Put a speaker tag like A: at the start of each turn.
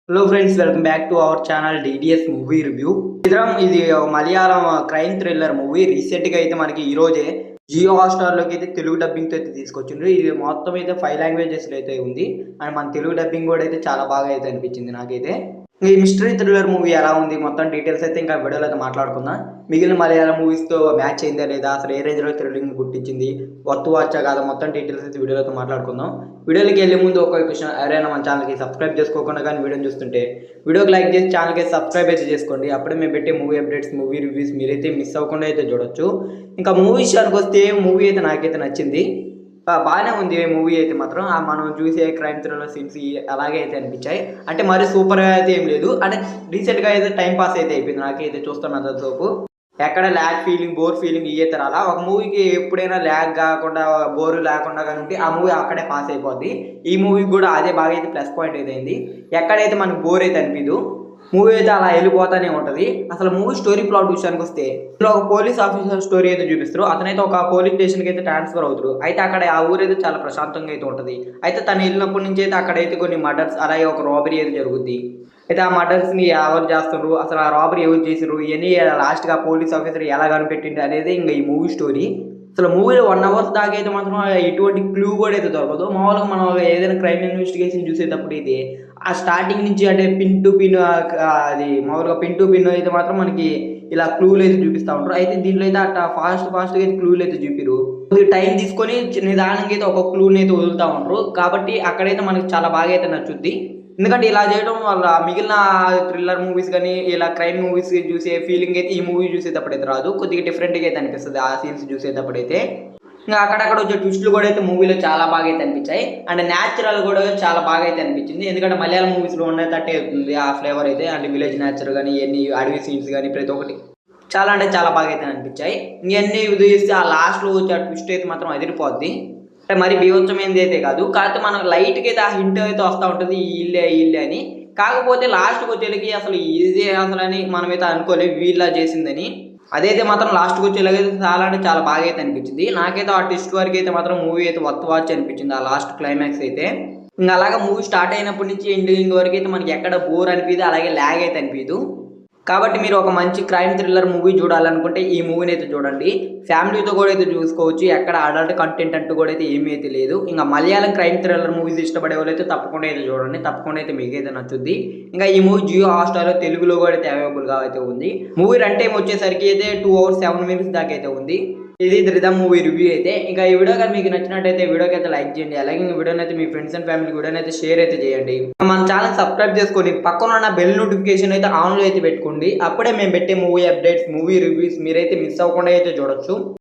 A: Hello friends, welcome back to our channel DDS movie review. ఇది Malayalam crime thriller movie. రీసెంట్గా అయితే మనకి ఈ రోజే జియో హాట్‌స్టార్‌లోకి అయితే తెలుగు డబ్బింగ్‌తో అయితే తీసుకొచ్చిండ్రు. ఇది మొత్తం అయితే 5 లాంగ్వేజెస్‌లో అయితే ఉంది. అండ్ మన తెలుగు డబ్బింగ్ కూడా అయితే చాలా బాగా అయితే అనిపించింది నాకైతే. ఈ మిస్టరీ థ్రిల్లర్ మూవీ ఎలా ఉంది, మొత్తం డీటెయిల్స్ అయితే ఇంకా వీడియోలో అయితే మాట్లాడుకుందాం. మిగిలిన మలయాళం మూవీస్‌తో మ్యాచ్ అయిందా లేదా, అసలు ఏ రేంజ్‌లో థ్రిల్లింగ్ పుట్టించింది, వర్త్ వాచా కాదా, మొత్తం డీటెయిల్స్ అయితే వీడియోలో అయితే మాట్లాడుకుందాం. వీడియోలోకి వెళ్ళే ముందు ఒక క్వశ్చన్, ఎవరైనా మన ఛానల్కి సబ్స్క్రైబ్ చేసుకోకుండా కానీ వీడియోని చూస్తుంటే వీడియోకి లైక్ చేసి ఛానల్కి సబ్స్క్రైబ్ అయితే చేసుకోండి. అప్పుడే మేము పెట్టే మూవీ అప్డేట్స్, మూవీ రివ్యూస్ మీరైతే మిస్ అవ్వకుండా అయితే చూడొచ్చు. ఇంకా మూవీ విషయానికి వస్తే మూవీ అయితే నాకైతే నచ్చింది. బాగానే ఉంది మూవీ అయితే మాత్రం. మనం చూసే క్రైమ్ థ్రిల్లర్ సీన్స్ అలాగే అయితే అనిపించాయి. అంటే మరి సూపర్గా అయితే ఏం లేదు. అంటే రీసెంట్గా అయితే టైం పాస్ అయితే అయిపోయింది నాకైతే చూస్తున్నంత సేపు. ఎక్కడ ల్యాగ్ ఫీలింగ్, బోర్ ఫీలింగ్ ఇయ్యే రాలా. ఒక మూవీకి ఎప్పుడైనా ల్యాగ్ కాకుండా, బోర్ లేకుండా కానీ ఉంటే ఆ మూవీ అక్కడే పాస్ అయిపోద్ది. ఈ మూవీకి కూడా అదే బాగా అయితే ప్లస్ పాయింట్ అయితే అయింది. ఎక్కడైతే మనకు బోర్ అయితే అనిపించదు. మూవీ అయితే అలా వెళ్ళిపోతానే ఉంటుంది. అసలు మూవీ స్టోరీ ప్లాట్ విషయానికి వస్తే, ఇందులో ఒక పోలీస్ ఆఫీసర్ స్టోరీ అయితే చూపిస్తారు. అతనైతే ఒక పోలీస్ స్టేషన్కి అయితే ట్రాన్స్ఫర్ అవుతారు. అయితే అక్కడ ఆ ఊరు అయితే చాలా ప్రశాంతంగా అయితే ఉంటుంది. అయితే తను వెళ్ళినప్పటి నుంచి అయితే అక్కడైతే కొన్ని మర్డర్స్, అలాగే ఒక రాబరీ అయితే జరుగుద్ది. అయితే ఆ మర్డర్స్ని ఎవరు చేస్తున్నారు, అసలు ఆ రాబరీ ఎవరు చేసారు, ఇవన్నీ లాస్ట్గా పోలీస్ ఆఫీసర్ ఎలా కనిపెట్టింది అనేది ఇంకా ఈ మూవీ స్టోరీ. అసలు మూవీలో 1 అవర్ దాకా అయితే మాత్రం ఎటువంటి క్లూ కూడా అయితే దొరకదు. మామూలుగా మనం ఏదైనా క్రైమ్ ఇన్వెస్టిగేషన్ చూసేటప్పుడు అయితే ఆ స్టార్టింగ్ నుంచి అంటే పిన్ టు పిన్, అది మామూలుగా పిన్ టు పిన్ అయితే మాత్రం మనకి ఇలా క్లూలు అయితే చూపిస్తూ ఉంటారు. అయితే దీంట్లో అయితే అట్లా ఫాస్ట్గా అయితే క్లూలు అయితే చూపిరు. టైం తీసుకొని నిదానంగా అయితే ఒక క్లూని అయితే వదులుతూ ఉంటారు. కాబట్టి అక్కడైతే మనకి చాలా బాగా అయితే నచ్చుద్ది. ఎందుకంటే ఇలా చేయడం వల్ల మిగిలిన థ్రిల్లర్ మూవీస్ కానీ, ఇలా క్రైమ్ మూవీస్ చూసే ఫీలింగ్ అయితే ఈ మూవీ చూసేటప్పుడైతే రాదు. కొద్దిగా డిఫరెంట్గా అయితే అనిపిస్తుంది ఆ సీన్స్ చూసేటప్పుడైతే. ఇంకా అక్కడక్కడ వచ్చే ట్విస్టులు కూడా అయితే మూవీలో చాలా బాగా అయితే అనిపించాయి. అండ్ న్యాచురల్ కూడా చాలా బాగా అయితే అనిపించింది. ఎందుకంటే మలయాళం మూవీస్లో ఉన్న తట్టే అవుతుంది ఆ ఫ్లేవర్ అయితే. అండ్ విలేజ్ నేచర్ కానీ, ఇవన్నీ అడవి సీన్స్ కానీ ప్రతి ఒక్కటి చాలా అంటే చాలా బాగా అయితే అనిపించాయి. ఇవన్నీ చూస్తే ఆ లాస్ట్లో వచ్చే ఆ ట్విస్ట్ అయితే మాత్రం అదిరిపోద్ది. అంటే మరి బీభత్సమైనది అయితే కాదు. కాకపోతే మనకు లైట్‌గా అయితే ఆ హింట్ అయితే వస్తూ ఉంటుంది, ఈ ఇల్లే అని. కాకపోతే లాస్ట్‌కి వచ్చేలకి అసలు ఇదే అసలని మనమైతే అనుకోలేదు వీళ్ళ చేసిందని. అదైతే మాత్రం లాస్ట్‌కి వచ్చేలాగైతే చాలా అంటే చాలా బాగా అయితే అనిపించింది. నాకైతే ఆ ట్విస్ట్ వరకు అయితే మాత్రం మూవీ అయితే వర్త్ వాచ్ అనిపించింది. ఆ లాస్ట్ క్లైమాక్స్ అయితే. ఇంక అలాగా మూవీ స్టార్ట్ అయినప్పటి నుంచి ఎండింగ్ వరకు అయితే మనకి ఎక్కడ బోర్ అనిపియదు, అలాగే ల్యాగ్ అయితే అనిపియదు. కాబట్టి మీరు ఒక మంచి క్రైమ్ థ్రిల్లర్ మూవీ చూడాలనుకుంటే ఈ మూవీని అయితే చూడండి. ఫ్యామిలీతో కూడా అయితే చూసుకోవచ్చు. ఎక్కడ అడల్ట్ కంటెంట్ అంటూ కూడా అయితే ఏమీ అయితే లేదు. ఇంకా మలయాళం క్రైమ్ థ్రిల్లర్ మూవీస్ ఇష్టపడే వాళ్ళు అయితే తప్పకుండా అయితే చూడండి. తప్పకుండా అయితే మీకైతే నచ్చుద్ది. ఇంకా ఈ మూవీ జియో హాట్‌స్టార్‌లో తెలుగులో కూడా అయితే అవైలబుల్‌గా అయితే ఉంది. మూవీ రన్ టైమ్ వచ్చేసరికి అయితే 2 అవర్స్ 7 మినిట్స్ దాకా అయితే ఉంది. ఇది ధృతం మూవీ రివ్యూ అయితే. ఇంకా ఈ వీడియో కానీ మీకు నచ్చినట్టయితే వీడియోకి అయితే లైక్ చేయండి. అలాగే ఈ వీడియోని అయితే మీ ఫ్రెండ్స్ అండ్ ఫ్యామిలీ వీడియోని అయితే షేర్ అయితే చేయండి. మన ఛానల్ సబ్స్క్రైబ్ చేసుకొని పక్కన ఉన్న బెల్ నోటిఫికేషన్ అయితే ఆన్లో అయితే పెట్టుకోండి. అప్పుడే మేము పెట్టే మూవీ అప్డేట్స్, మూవీ రివ్యూస్ మీరైతే మిస్ అవ్వకుండా అయితే చూడొచ్చు.